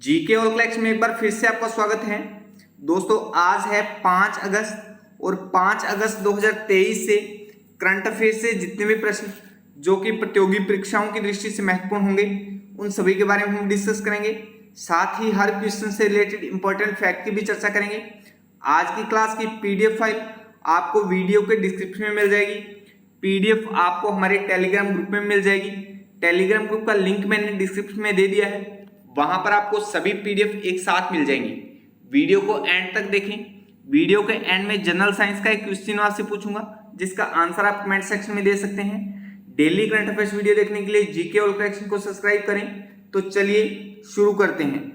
GK all क्लैक्स में एक बार फिर से आपका स्वागत है। दोस्तों आज है 5 अगस्त और 5 अगस्त 2023 से करंट अफेयर से जितने भी प्रश्न जो कि प्रतियोगी परीक्षाओं की दृष्टि से महत्वपूर्ण होंगे उन सभी के बारे में हम डिस्कस करेंगे। साथ ही हर क्वेश्चन से रिलेटेड इंपॉर्टेंट फैक्ट की भी चर्चा करेंगे। आज की क्लास की पीडीएफ फाइल आपको वीडियो के डिस्क्रिप्शन में मिल जाएगी। पीडीएफ आपको हमारे टेलीग्राम ग्रुप में मिल जाएगी। टेलीग्राम ग्रुप का लिंक मैंने डिस्क्रिप्शन में दे दिया है, वहां पर आपको सभी पीडीएफ एक साथ मिल जाएंगी। वीडियो को एंड तक देखें। वीडियो के एंड में जनरल साइंस का एक क्वेश्चन आपसे पूछूंगा जिसका आंसर आप कमेंट सेक्शन में दे सकते हैं। डेली करंट अफेयर्स वीडियो देखने के लिए जीके ऑल कलेक्शन को सब्सक्राइब करें। तो चलिए शुरू करते हैं।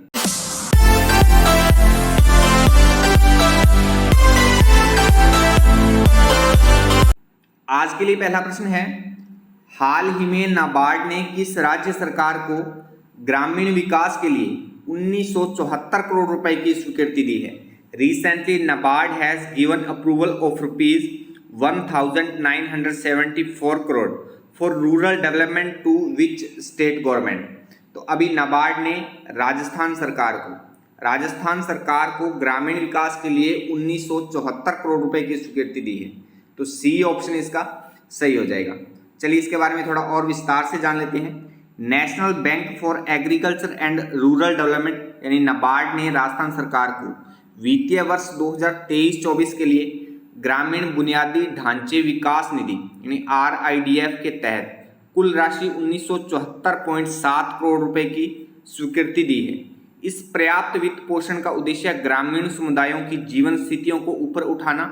आज के लिए पहला प्रश्न है, हाल ही में नाबार्ड ने किस राज्य सरकार को ग्रामीण विकास के लिए 1974 करोड़ रुपए की स्वीकृति दी है? Recently NABARD has given approval of rupees 1974 crore for rural development to which state government? तो अभी नाबार्ड ने राजस्थान सरकार को ग्रामीण विकास के लिए 1974 करोड़ रुपए की स्वीकृति दी है। तो सी ऑप्शन इसका सही हो जाएगा। चलिए इसके बारे में थोड़ा और विस्तार से जान लेते हैं। National bank for agriculture and rural development यानी नाबार्ड ने राजस्थान सरकार को वित्तीय वर्ष 2023-24 के लिए ग्रामीण बुनियादी ढांचे विकास निधि यानी RIDF के तहत कुल राशि 1974.7 करोड़ रुपए की स्वीकृति दी है। इस पर्याप्त वित्त पोषण का उद्देश्य ग्रामीण समुदायों की जीवन स्थितियों को ऊपर उठाना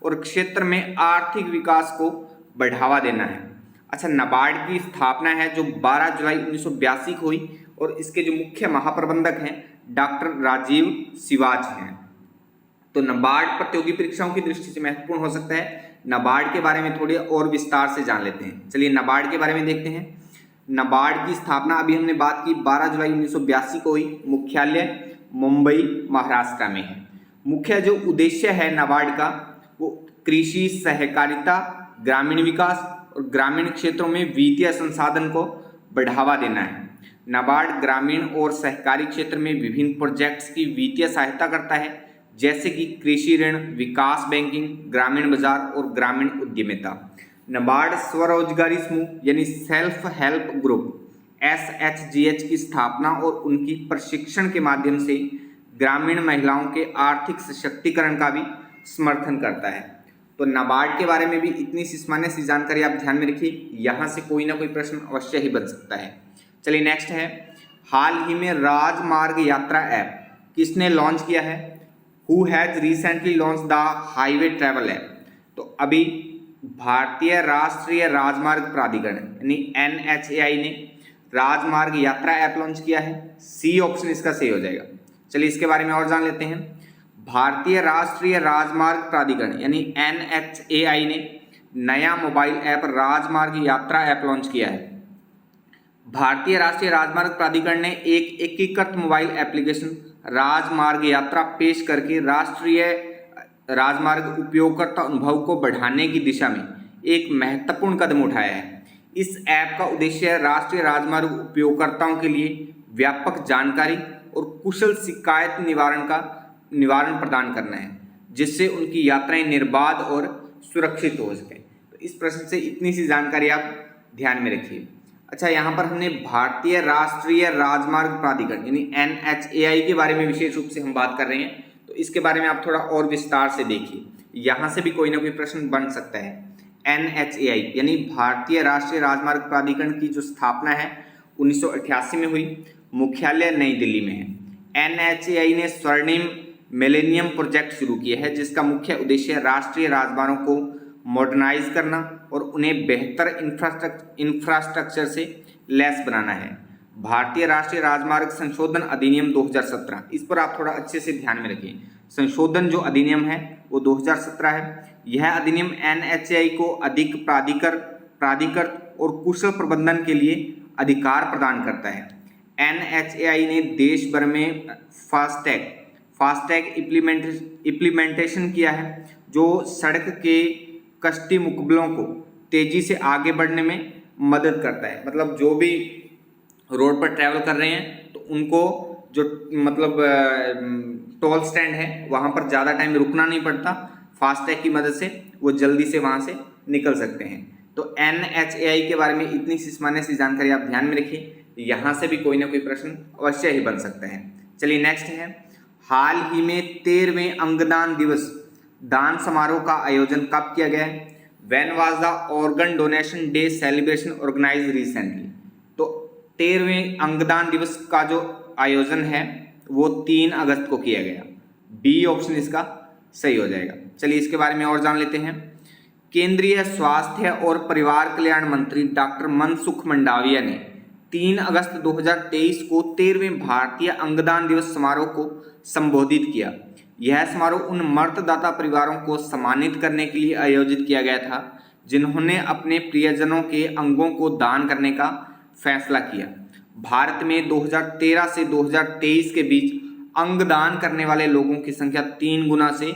और क्षेत्र में आर्थिक विकास को बढ़ावा देना है। अच्छा, नाबार्ड की स्थापना है जो 12 जुलाई 1982 को हुई और इसके जो मुख्य महाप्रबंधक हैं डॉक्टर राजीव सिवाच हैं। तो नाबार्ड प्रतियोगी परीक्षाओं की दृष्टि से महत्वपूर्ण हो सकता है। नाबार्ड के बारे में थोड़ी और विस्तार से जान लेते हैं। चलिए नाबार्ड के बारे में देखते हैं। नाबार्ड की स्थापना अभी हमने बात की 12 जुलाई 1982 को हुई। मुख्यालय मुंबई महाराष्ट्र में है। मुख्य जो उद्देश्य है नाबार्ड का वो कृषि, सहकारिता, ग्रामीण विकास और ग्रामीण क्षेत्रों में वित्तीय संसाधन को बढ़ावा देना है। नाबार्ड ग्रामीण और सहकारी क्षेत्र में विभिन्न प्रोजेक्ट्स की वित्तीय सहायता करता है जैसे कि कृषि ऋण, विकास बैंकिंग, ग्रामीण बाजार और ग्रामीण उद्यमिता। नाबार्ड स्वरोजगारी समूह यानी सेल्फ हेल्प ग्रुप SHGH की स्थापना और उनकी प्रशिक्षण के माध्यम से ग्रामीण महिलाओं के आर्थिक सशक्तिकरण का भी समर्थन करता है। तो नाबार्ड के बारे में भी इतनी सी सामान्य सी जानकारी आप ध्यान में रखिए, यहाँ से कोई ना कोई प्रश्न अवश्य ही बन सकता है। चलिए नेक्स्ट है, हाल ही में राजमार्ग यात्रा ऐप किसने लॉन्च किया है? Who has recently launch the highway travel app? तो अभी भारतीय राष्ट्रीय राजमार्ग प्राधिकरण यानी NHAI ने राजमार्ग यात्रा ऐप लॉन्च किया है। सी ऑप्शन इसका सही हो जाएगा। चलिए इसके बारे में और जान लेते हैं। भारतीय राष्ट्रीय राजमार्ग प्राधिकरण यानी NHAI ने नया मोबाइल ऐप राजमार्ग यात्रा ऐप लॉन्च किया है। भारतीय राष्ट्रीय राजमार्ग प्राधिकरण ने एक एकीकृत मोबाइल एप्लीकेशन राजमार्ग यात्रा पेश करके राष्ट्रीय राजमार्ग उपयोगकर्ता अनुभव को बढ़ाने की दिशा में एक महत्वपूर्ण कदम उठाया है। इस ऐप का उद्देश्य राष्ट्रीय राजमार्ग उपयोगकर्ताओं के लिए व्यापक जानकारी और कुशल शिकायत निवारण प्रदान करना है जिससे उनकी यात्राएं निर्बाध और सुरक्षित हो सकें। तो इस प्रश्न से इतनी सी जानकारी आप ध्यान में रखिए। अच्छा, यहाँ पर हमने भारतीय राष्ट्रीय राजमार्ग प्राधिकरण यानी NHAI के बारे में विशेष रूप से हम बात कर रहे हैं, तो इसके बारे में आप थोड़ा और विस्तार से देखिए, यहाँ से भी कोई ना कोई प्रश्न बन सकता है। NHAI यानी भारतीय राष्ट्रीय राजमार्ग प्राधिकरण की जो स्थापना है 1988 में हुई। मुख्यालय नई दिल्ली में है। NHAI ने स्वर्णिम मिलेनियम प्रोजेक्ट शुरू किया है जिसका मुख्य उद्देश्य राष्ट्रीय राजमार्गों को मॉडर्नाइज करना और उन्हें बेहतर इंफ्रास्ट्रक्चर से लैस बनाना है। भारतीय राष्ट्रीय राजमार्ग संशोधन अधिनियम 2017, इस पर आप थोड़ा अच्छे से ध्यान में रखिए। संशोधन जो अधिनियम है वो 2017 है। यह अधिनियम NHAI को अधिक प्राधिकृत और कुशल प्रबंधन के लिए अधिकार प्रदान करता है। NHAI ने देश भर में फास्टैग इम्प्लीमेंटेशन किया है जो सड़क के कश्ती मुकबलों को तेजी से आगे बढ़ने में मदद करता है। मतलब जो भी रोड पर ट्रैवल कर रहे हैं तो उनको जो मतलब टोल स्टैंड है वहाँ पर ज़्यादा टाइम रुकना नहीं पड़ता, फास्टैग की मदद से वो जल्दी से वहाँ से निकल सकते हैं। तो NHAI के बारे में इतनी सी सामान्य सी जानकारी आप ध्यान में रखिए, यहाँ से भी कोई ना कोई प्रश्न अवश्य ही बन सकते हैं। चलिए नेक्स्ट है, हाल ही में 13वें अंगदान दिवस दान समारोह का आयोजन कब किया गया है? When was the organ donation day celebration organized recently? तो 13वें अंगदान दिवस का जो आयोजन है वो 3 अगस्त को किया गया। बी ऑप्शन इसका सही हो जाएगा। चलिए इसके बारे में और जान लेते हैं। केंद्रीय स्वास्थ्य और परिवार कल्याण मंत्री डॉक्टर मनसुख मंडाविया ने 3 अगस्त 2023 को 13वें भारतीय अंगदान दिवस समारोह को संबोधित किया। यह समारोह उन मतदाता परिवारों को सम्मानित करने के लिए आयोजित किया गया था जिन्होंने अपने प्रियजनों के अंगों को दान करने का फैसला किया। भारत में 2013 से 2023 के बीच अंगदान करने वाले लोगों की संख्या 3 गुना से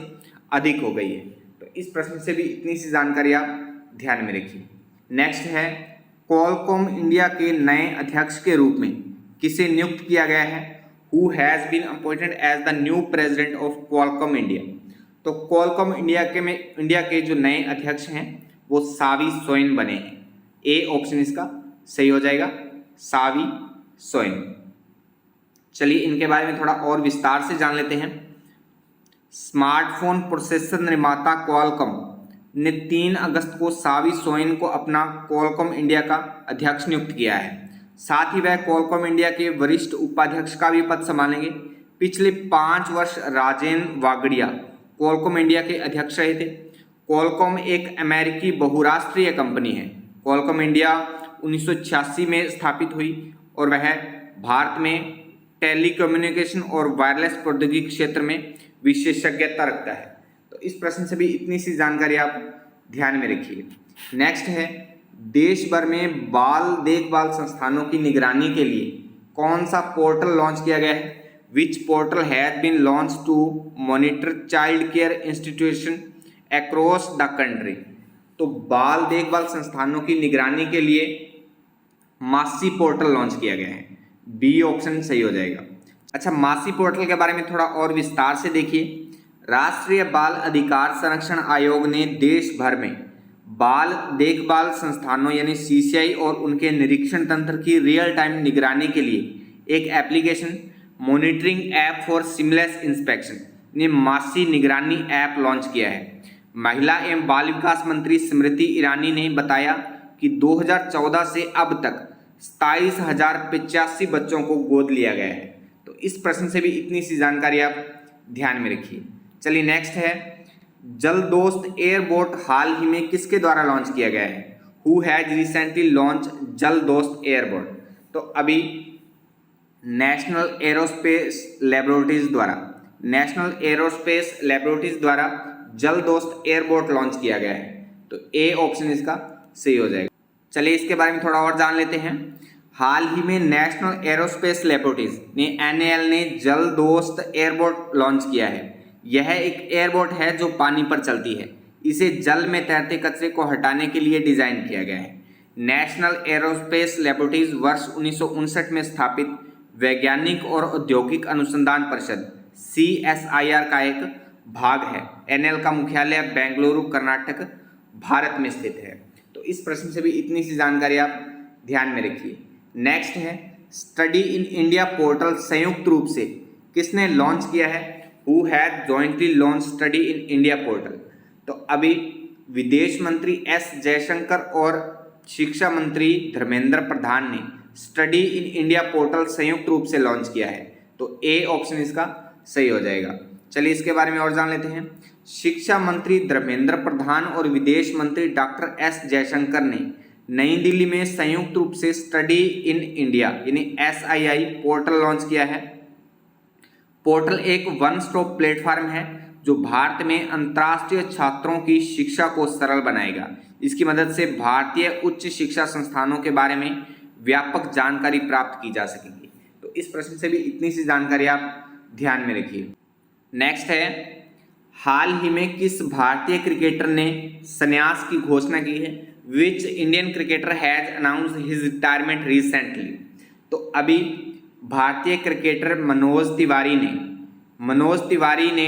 अधिक हो गई है। तो इस प्रश्न से भी इतनी सी जानकारी आप ध्यान में रखिए। नेक्स्ट है, क्वालकॉम इंडिया के नए अध्यक्ष के रूप में किसे नियुक्त किया गया है? Who has been appointed as the new president of Qualcomm India? तो क्वालकॉम इंडिया के जो नए अध्यक्ष हैं वो सावी सोइन बने हैं। ए ऑप्शन इसका सही हो जाएगा, सावी सोइन। चलिए इनके बारे में थोड़ा और विस्तार से जान लेते हैं। स्मार्टफोन प्रोसेसर निर्माता क्वालकॉम ने 3 अगस्त को सावी सोइन को अपना क्वालकॉम इंडिया का अध्यक्ष नियुक्त किया है। साथ ही वह क्वालकॉम इंडिया के वरिष्ठ उपाध्यक्ष का भी पद संभालेंगे। पिछले 5 वर्ष राजेन वागड़िया क्वालकॉम इंडिया के अध्यक्ष रहे थे। क्वालकॉम एक अमेरिकी बहुराष्ट्रीय कंपनी है। क्वालकॉम इंडिया 1986 में स्थापित हुई और वह भारत में टेलीकम्युनिकेशन और वायरलेस प्रौद्योगिकी क्षेत्र में विशेषज्ञता रखता है। तो इस प्रश्न से भी इतनी सी जानकारी आप ध्यान में रखिए। नेक्स्ट है, देश भर में बाल देखभाल संस्थानों की निगरानी के लिए कौन सा पोर्टल लॉन्च किया गया है? Which portal has been launch to monitor child care institution across the country? तो बाल देखभाल संस्थानों की निगरानी के लिए मासी पोर्टल लॉन्च किया गया है। बी ऑप्शन सही हो जाएगा। अच्छा, मासी पोर्टल के बारे में थोड़ा और विस्तार से देखिए। राष्ट्रीय बाल अधिकार संरक्षण आयोग ने देश भर में बाल देखभाल संस्थानों यानी CCI और उनके निरीक्षण तंत्र की रियल टाइम निगरानी के लिए एक application monitoring app for seamless inspection ने मासी निगरानी ऐप लॉन्च किया है। महिला एवं बाल विकास मंत्री स्मृति ईरानी ने बताया कि 2014 से अब तक 27,085 बच्चों को गोद लिया गया है। तो इस प्रश्न से भी इतनी सी जानकारी आप ध्यान में रखिए। चलिए नेक्स्ट है, जल दोस्त एयरबोट हाल ही में किसके द्वारा लॉन्च किया गया है? हु हैज रिसेंटली लॉन्च जल दोस्त एयरबोट? तो अभी नेशनल एरोस्पेस लेबोरेटरीज द्वारा जल दोस्त एयरबोट लॉन्च किया गया है। तो ए ऑप्शन इसका सही हो जाएगा। चलिए इसके बारे में थोड़ा और जान लेते हैं। हाल ही में नेशनल एरोस्पेस लेबोरेटरीज ने NAL ने जल दोस्त एयरबोट लॉन्च किया है। यह एक एयरबोट है जो पानी पर चलती है। इसे जल में तैरते कचरे को हटाने के लिए डिजाइन किया गया है। नेशनल एरोस्पेस लेबोरेटरीज वर्ष 1959 में स्थापित वैज्ञानिक और औद्योगिक अनुसंधान परिषद CSIR का एक भाग है। NAL का मुख्यालय बेंगलुरु कर्नाटक भारत में स्थित है। तो इस प्रश्न से भी इतनी सी जानकारी आप ध्यान में रखिए। नेक्स्ट है, स्टडी इन इंडिया पोर्टल संयुक्त रूप से किसने लॉन्च किया है? Who has jointly launch study in India portal? तो अभी विदेश मंत्री S जयशंकर और शिक्षा मंत्री धर्मेंद्र प्रधान ने स्टडी इन इंडिया पोर्टल संयुक्त रूप से लॉन्च किया है। तो ए ऑप्शन इसका सही हो जाएगा। चलिए इसके बारे में और जान लेते हैं। शिक्षा मंत्री धर्मेंद्र प्रधान और विदेश मंत्री डॉक्टर S जयशंकर ने नई दिल्ली में संयुक्त रूप से स्टडी इन इंडिया यानी SII पोर्टल लॉन्च किया है। पोर्टल एक वन स्टॉप प्लेटफॉर्म है जो भारत में अंतर्राष्ट्रीय छात्रों की शिक्षा को सरल बनाएगा। इसकी मदद से भारतीय उच्च शिक्षा संस्थानों के बारे में व्यापक जानकारी प्राप्त की जा सकेगी। तो इस प्रश्न से भी इतनी सी जानकारी आप ध्यान में रखिए। नेक्स्ट है, हाल ही में किस भारतीय क्रिकेटर ने संन्यास की घोषणा की है? Which Indian cricketer has announced his retirement recently? तो अभी भारतीय क्रिकेटर मनोज तिवारी ने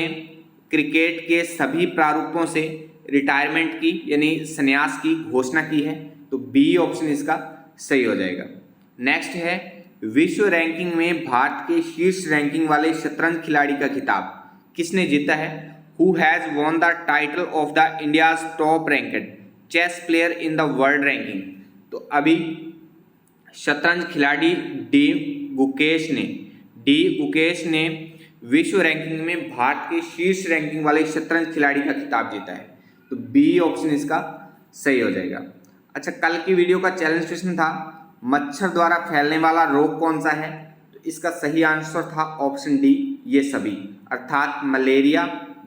क्रिकेट के सभी प्रारूपों से रिटायरमेंट की यानी संन्यास की घोषणा की है। तो बी ऑप्शन इसका सही हो जाएगा। नेक्स्ट है विश्व रैंकिंग में भारत के शीर्ष रैंकिंग वाले शतरंज खिलाड़ी का खिताब किसने जीता है? Who has won the title of the India's top ranked chess player in the world ranking. तो अभी शतरंज खिलाड़ी डी गुकेश ने विश्व रैंकिंग में भारत के शीर्ष रैंकिंग वाले शतरंज खिलाड़ी का खिताब जीता है। तो बी ऑप्शन इसका सही हो जाएगा। अच्छा, कल की वीडियो का चैलेंज क्वेश्चन था मच्छर द्वारा फैलने वाला रोग कौन सा है? तो इसका सही आंसर था ऑप्शन डी, ये सभी, अर्थात मलेरिया,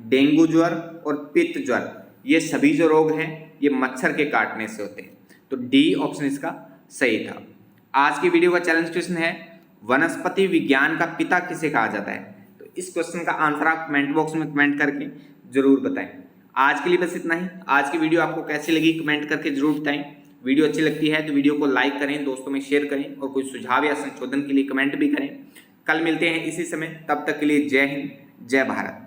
डेंगू ज्वर और पित्त ज्वर, ये सभी जो रोग हैं ये मच्छर के काटने से होते हैं। तो डी ऑप्शन इसका सही था। आज की वीडियो का चैलेंज क्वेश्चन है वनस्पति विज्ञान का पिता किसे कहा जाता है? तो इस क्वेश्चन का आंसर आप कमेंट बॉक्स में कमेंट करके जरूर बताएं। आज के लिए बस इतना ही। आज की वीडियो आपको कैसी लगी कमेंट करके जरूर बताएं। वीडियो अच्छी लगती है तो वीडियो को लाइक करें, दोस्तों में शेयर करें और कोई सुझाव या संशोधन के लिए कमेंट भी करें। कल मिलते हैं इसी समय, तब तक के लिए जय हिंद, जय भारत।